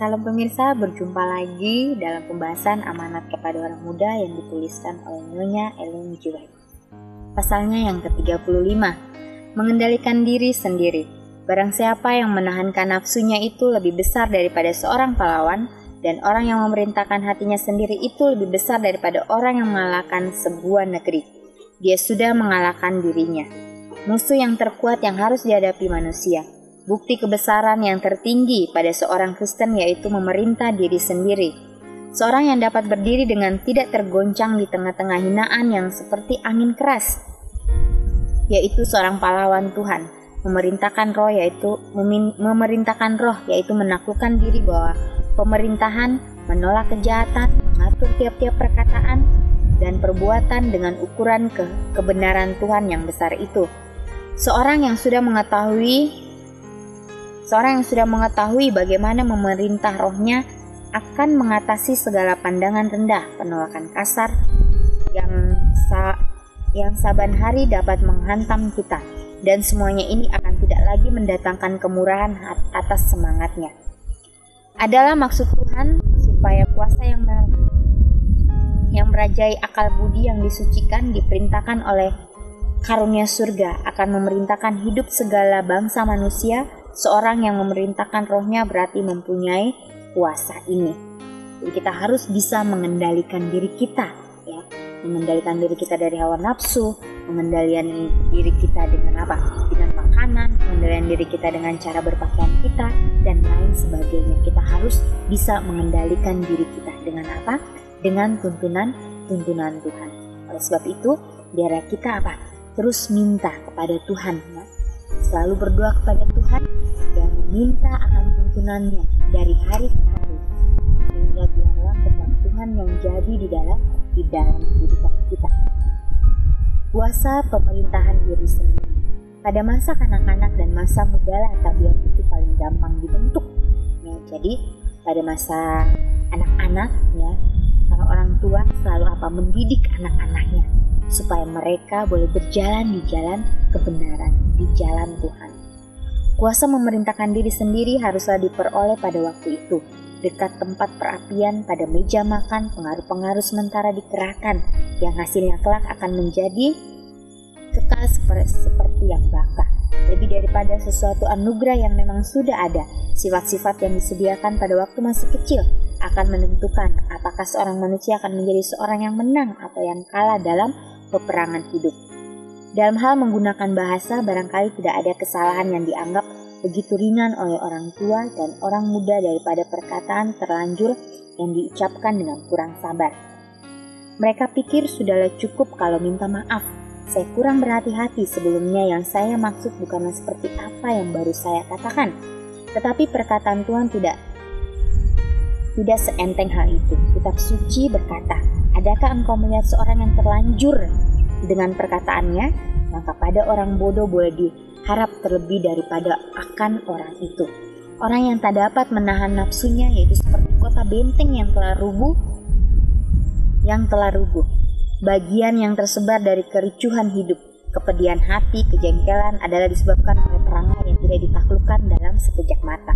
Salam pemirsa, berjumpa lagi dalam pembahasan amanat kepada orang muda yang dituliskan oleh Nyonya Ellen G. White. Pasalnya yang ke-35, mengendalikan diri sendiri. Barang siapa yang menahankan nafsunya itu lebih besar daripada seorang pahlawan, dan orang yang memerintahkan hatinya sendiri itu lebih besar daripada orang yang mengalahkan sebuah negeri. Dia sudah mengalahkan dirinya. Musuh yang terkuat yang harus dihadapi manusia. Bukti kebesaran yang tertinggi pada seorang Kristen yaitu memerintah diri sendiri. Seorang yang dapat berdiri dengan tidak tergoncang di tengah-tengah hinaan yang seperti angin keras, yaitu seorang pahlawan Tuhan. Memerintahkan roh yaitu menaklukkan diri bahwa pemerintahan, menolak kejahatan, mengatur tiap-tiap perkataan dan perbuatan dengan ukuran kebenaran Tuhan yang besar itu. Seorang yang sudah mengetahui bagaimana memerintah rohnya akan mengatasi segala pandangan rendah, penolakan kasar yang saban hari dapat menghantam kita, dan semuanya ini akan tidak lagi mendatangkan kemurahan atas semangatnya. Adalah maksud Tuhan supaya kuasa yang merajai akal budi yang disucikan diperintahkan oleh karunia surga akan memerintahkan hidup segala bangsa manusia. Seorang yang memerintahkan rohnya berarti mempunyai kuasa ini. Jadi kita harus bisa mengendalikan diri kita, ya, mengendalikan diri kita dari hawa nafsu, mengendalikan diri kita dengan apa? Dengan makanan, mengendalikan diri kita dengan cara berpakaian kita dan lain sebagainya. Kita harus bisa mengendalikan diri kita dengan apa? Dengan tuntunan Tuhan. Oleh sebab itu, biarlah kita apa? Terus minta kepada Tuhan, ya. Selalu berdoa kepada Tuhan dan meminta akan tuntunannya dari hari ke hari, sehingga biarlah kehendak Tuhan yang jadi di dalam kehidupan kita. Kuasa pemerintahan diri sendiri. Pada masa kanak-kanak dan masa muda lah tabiat itu paling gampang dibentuk. Ya, jadi pada masa anak-anak, ya, para orang tua selalu mendidik anak-anaknya supaya mereka boleh berjalan di jalan kebenaran, di jalan Tuhan. Kuasa memerintahkan diri sendiri haruslah diperoleh pada waktu itu, dekat tempat perapian, pada meja makan, pengaruh-pengaruh sementara dikerahkan, yang hasilnya kelak akan menjadi kekal seperti yang baka. Lebih daripada sesuatu anugerah yang memang sudah ada, sifat-sifat yang disediakan pada waktu masih kecil akan menentukan apakah seorang manusia akan menjadi seorang yang menang atau yang kalah dalam peperangan hidup. Dalam hal menggunakan bahasa, barangkali tidak ada kesalahan yang dianggap begitu ringan oleh orang tua dan orang muda daripada perkataan terlanjur yang diucapkan dengan kurang sabar. Mereka pikir sudahlah cukup kalau minta maaf. Saya kurang berhati-hati sebelumnya, yang saya maksud bukanlah seperti apa yang baru saya katakan. Tetapi perkataan Tuhan tidak seenteng hal itu. Kitab suci berkata, adakah engkau melihat seorang yang terlanjur dengan perkataannya? Maka pada orang bodoh boleh diharap terlebih daripada akan orang itu. Orang yang tak dapat menahan nafsunya yaitu seperti kota benteng yang telah rubuh. Bagian yang tersebar dari kericuhan hidup, kepedihan hati, kejengkelan adalah disebabkan oleh perangai yang tidak ditaklukkan dalam sekejap mata.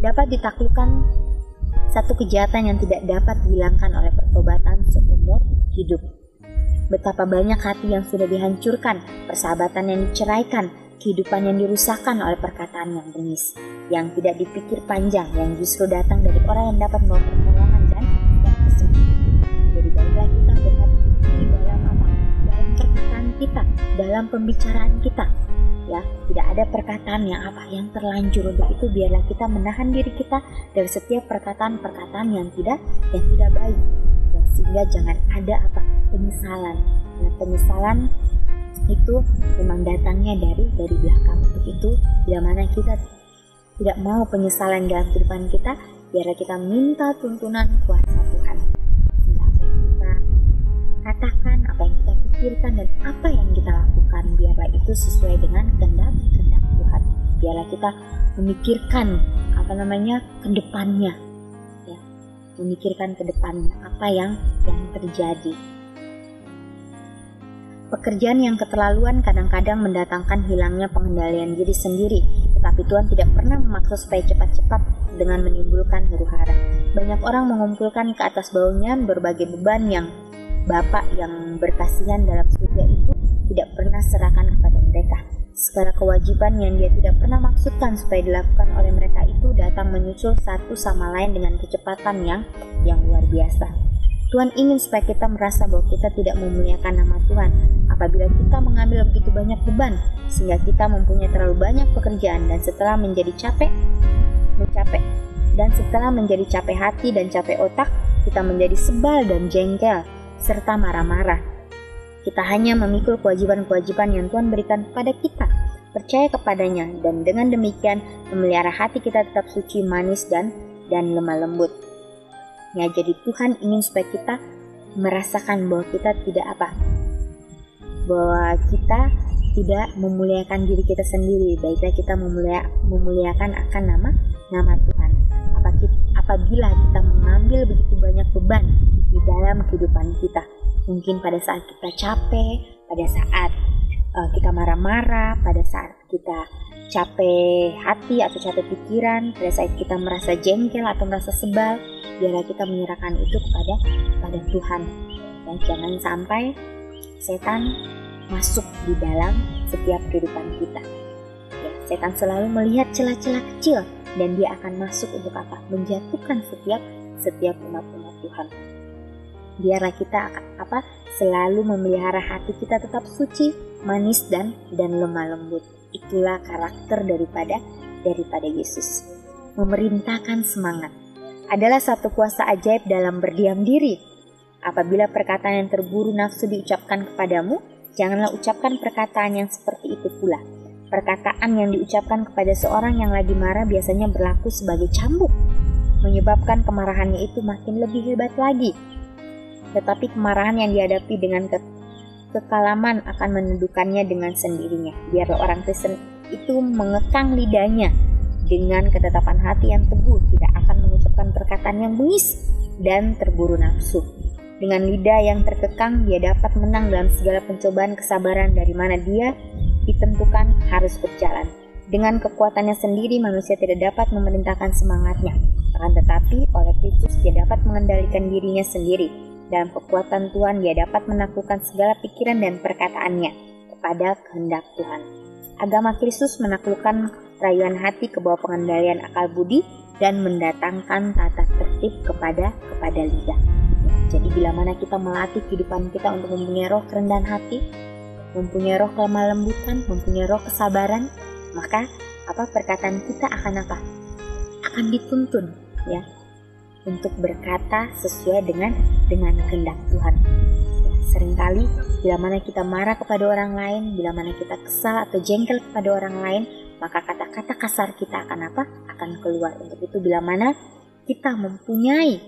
Dapat ditaklukkan satu kejahatan yang tidak dapat dihilangkan oleh pertobatan seumur hidup. Betapa banyak hati yang sudah dihancurkan, persahabatan yang diceraikan, kehidupan yang dirusakkan oleh perkataan yang bengis, yang tidak dipikir panjang, yang justru datang dari orang yang dapat membawa pertolongan dan kesembuhan. Jadi baiklah kita berhati-hati dalam dalam perkataan kita, dalam pembicaraan kita. Ya, tidak ada perkataan yang terlanjur. Untuk itu biarlah kita menahan diri kita dari setiap perkataan-perkataan yang tidak baik. Ya, sehingga jangan ada penyesalan. Nah, penyesalan itu memang datangnya dari belakang. Untuk itu, bila mana kita tidak mau penyesalan dalam kehidupan kita, biarlah kita minta tuntunan kuasa Tuhan. Sehingga apa yang kita katakan, apa yang kita pikirkan, dan apa yang kita lakukan, biarlah itu sesuai dengan kehendak Tuhan. Biarlah kita memikirkan ke depannya, ya, memikirkan ke depannya apa yang terjadi. Pekerjaan yang keterlaluan kadang-kadang mendatangkan hilangnya pengendalian diri sendiri. Tapi Tuhan tidak pernah memaksa supaya cepat-cepat dengan menimbulkan huru-hara. Banyak orang mengumpulkan ke atas baunya berbagai beban yang Bapa yang berkasihan dalam surga itu tidak pernah serahkan kepada mereka. Segala kewajiban yang Dia tidak pernah maksudkan supaya dilakukan oleh mereka itu datang menyusul satu sama lain dengan kecepatan yang luar biasa. Tuhan ingin supaya kita merasa bahwa kita tidak memuliakan nama Tuhan apabila kita mengambil begitu banyak beban, sehingga kita mempunyai terlalu banyak pekerjaan dan setelah menjadi capek hati dan capek otak, kita menjadi sebal dan jengkel serta marah-marah. Kita hanya memikul kewajiban-kewajiban yang Tuhan berikan kepada kita, percaya kepadanya, dan dengan demikian memelihara hati kita tetap suci, manis, dan lemah lembut. Ya, jadi Tuhan ingin supaya kita merasakan bahwa kita tidak memuliakan diri kita sendiri, baiklah kita memuliakan akan nama Tuhan. Apabila kita mengambil begitu banyak beban di dalam kehidupan kita, mungkin pada saat kita capek, pada saat kita marah-marah, pada saat kita capek hati atau capek pikiran, pada saat kita merasa jengkel atau merasa sebal, biarlah kita menyerahkan itu kepada Tuhan. Dan jangan sampai setan masuk di dalam setiap kehidupan kita. Ya, setan selalu melihat celah-celah kecil dan dia akan masuk untuk apa? Menjatuhkan setiap umat-umat Tuhan. Biarlah kita selalu memelihara hati kita tetap suci, manis, dan lemah lembut. Itulah karakter daripada Yesus. Memerintahkan semangat adalah satu kuasa ajaib dalam berdiam diri. Apabila perkataan yang terburu nafsu diucapkan kepadamu, janganlah ucapkan perkataan yang seperti itu pula. Perkataan yang diucapkan kepada seorang yang lagi marah biasanya berlaku sebagai cambuk, menyebabkan kemarahannya itu makin lebih hebat lagi. Tetapi kemarahan yang dihadapi dengan kekalaman akan menundukkannya dengan sendirinya. Biarlah orang Kristen itu mengekang lidahnya dengan ketetapan hati yang teguh, tidak akan mengucapkan perkataan yang bengis dan terburu nafsu. Dengan lidah yang terkekang, dia dapat menang dalam segala pencobaan kesabaran dari mana dia ditentukan harus berjalan. Dengan kekuatannya sendiri, manusia tidak dapat memerintahkan semangatnya. Akan tetapi, oleh Kristus dia dapat mengendalikan dirinya sendiri. Dalam kekuatan Tuhan, dia dapat menaklukkan segala pikiran dan perkataannya kepada kehendak Tuhan. Agama Kristus menaklukkan rayuan hati ke bawah pengendalian akal budi dan mendatangkan tata tertib kepada lidah. Jadi bila mana kita melatih kehidupan kita untuk mempunyai roh kerendahan hati, mempunyai roh kelemah lembutan, mempunyai roh kesabaran, maka perkataan kita akan dituntun ya untuk berkata sesuai dengan kehendak Tuhan. Ya, seringkali bila mana kita marah kepada orang lain, bila mana kita kesal atau jengkel kepada orang lain, maka kata-kata kasar kita akan keluar. Untuk itu bila mana kita mempunyai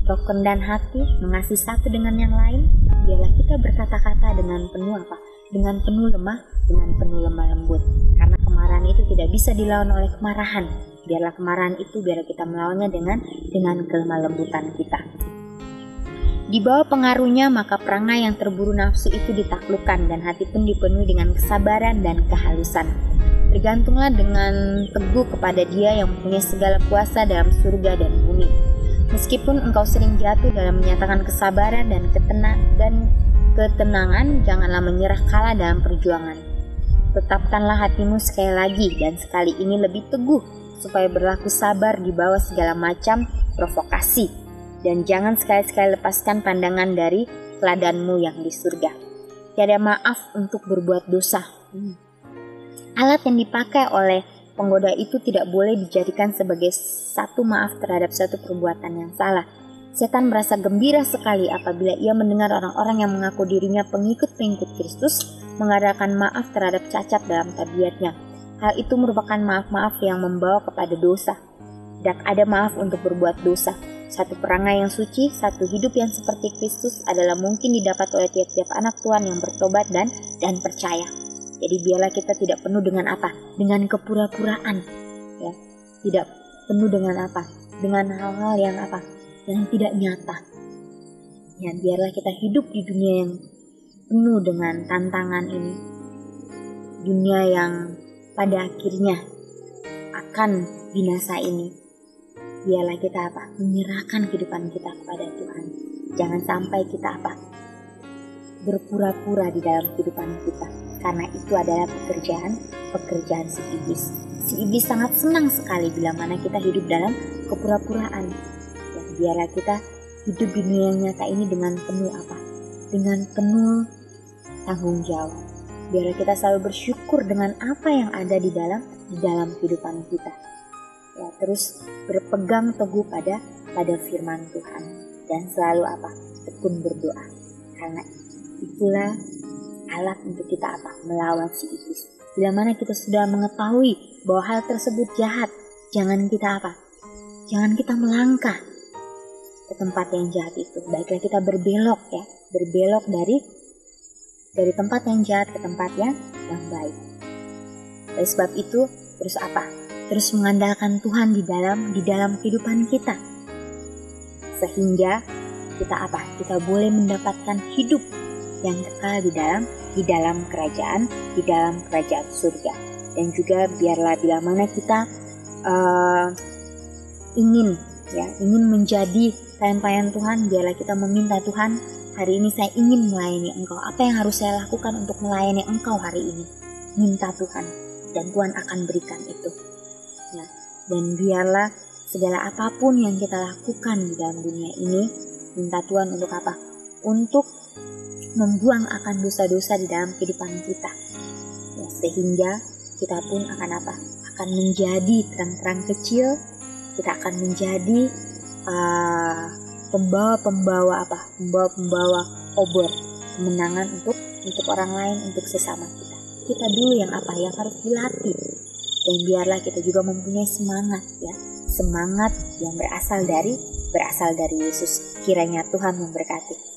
roh kerendahan hati, mengasihi satu dengan yang lain, biarlah kita berkata-kata dengan penuh lemah lembut. Karena kemarahan itu tidak bisa dilawan oleh kemarahan. Biarlah kemarahan itu kita melawannya dengan kelemah lembutan kita. Di bawah pengaruhnya maka perangai yang terburu nafsu itu ditaklukkan dan hati pun dipenuhi dengan kesabaran dan kehalusan. Bergantunglah dengan teguh kepada Dia yang mempunyai segala kuasa dalam surga dan bumi. Meskipun engkau sering jatuh dalam menyatakan kesabaran dan ketenangan, janganlah menyerah kalah dalam perjuangan. Tetapkanlah hatimu sekali lagi dan sekali ini lebih teguh, supaya berlaku sabar di bawah segala macam provokasi. Dan jangan sekali-sekali lepaskan pandangan dari teladanmu yang di surga. Tiada maaf untuk berbuat dosa. Alat yang dipakai oleh penggoda itu tidak boleh dijadikan sebagai satu maaf terhadap satu perbuatan yang salah. Setan merasa gembira sekali apabila ia mendengar orang-orang yang mengaku dirinya pengikut-pengikut Kristus mengadakan maaf terhadap cacat dalam tabiatnya. Hal itu merupakan maaf-maaf yang membawa kepada dosa. Tidak ada maaf untuk berbuat dosa. Satu perangai yang suci, satu hidup yang seperti Kristus adalah mungkin didapat oleh tiap-tiap anak Tuhan yang bertobat dan percaya. Jadi biarlah kita tidak penuh dengan dengan kepura-puraan, ya. Tidak penuh dengan dengan hal-hal yang yang tidak nyata. Ya, biarlah kita hidup di dunia yang penuh dengan tantangan ini. Dunia yang pada akhirnya akan binasa ini, biarlah kita menyerahkan kehidupan kita kepada Tuhan. Jangan sampai kita berpura-pura di dalam kehidupan kita, karena itu adalah pekerjaan si iblis. Si iblis sangat senang sekali bila mana kita hidup dalam kepura-puraan. Ya, biarlah kita hidup di dunia yang nyata ini dengan penuh dengan penuh tanggung jawab. Biarlah kita selalu bersyukur dengan apa yang ada di dalam kehidupan kita. Ya, terus berpegang teguh pada firman Tuhan dan selalu tekun berdoa, karena itulah alat untuk kita melawan si iblis. Bila mana kita sudah mengetahui bahwa hal tersebut jahat, jangan kita melangkah ke tempat yang jahat itu. Baiklah kita berbelok dari tempat yang jahat ke tempat yang baik. Oleh sebab itu terus mengandalkan Tuhan di dalam kehidupan kita, sehingga kita boleh mendapatkan hidup yang kekal di dalam kerajaan surga. Dan juga biarlah bila mana kita ingin menjadi pelayan Tuhan, biarlah kita meminta Tuhan, hari ini saya ingin melayani Engkau. Apa yang harus saya lakukan untuk melayani Engkau hari ini? Minta Tuhan, dan Tuhan akan berikan itu. Ya, dan biarlah segala apapun yang kita lakukan di dalam dunia ini, minta Tuhan untuk Untuk membuang akan dosa-dosa di dalam kehidupan kita. Ya, sehingga kita pun akan menjadi terang-terang kecil. Kita akan menjadi pembawa obor kemenangan untuk orang lain, untuk sesama kita. Kita dulu yang harus dilatih. Dan biarlah kita juga mempunyai semangat yang berasal dari Yesus. Kiranya Tuhan memberkati.